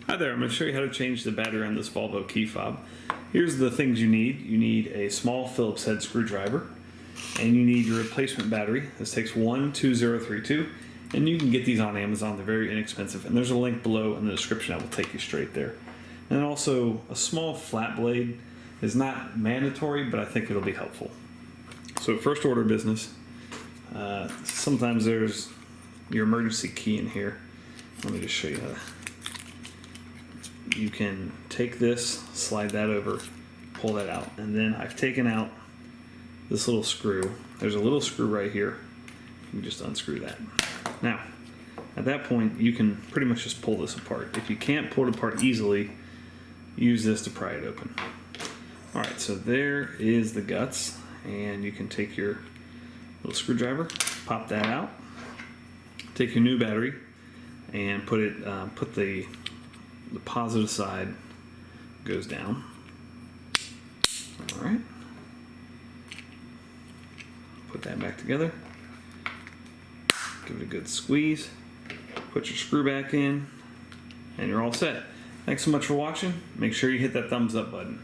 Hi there, I'm going to show you how to change the battery on this Volvo key fob. Here's the things you need. You need a small Phillips head screwdriver, and you need your replacement battery. This takes 12032, and you can get these on Amazon. They're very inexpensive, and there's a link below in the description that will take you straight there. And also, a small flat blade is not mandatory, but I think it'll be helpful. So first order of business, sometimes there's your emergency key in here. Let me just show you how to. You can take this, slide that over, pull that out, and then I've taken out this little screw. There's a little screw right here. You can just unscrew that. Now, at that point, you can pretty much just pull this apart. If you can't pull it apart easily, use this to pry it open. All right, so there is the guts, and you can take your little screwdriver, pop that out, take your new battery, and put the positive side goes down. All right. Put that back together. Give it a good squeeze. Put your screw back in, and you're all set. Thanks so much for watching. Make sure you hit that thumbs up button.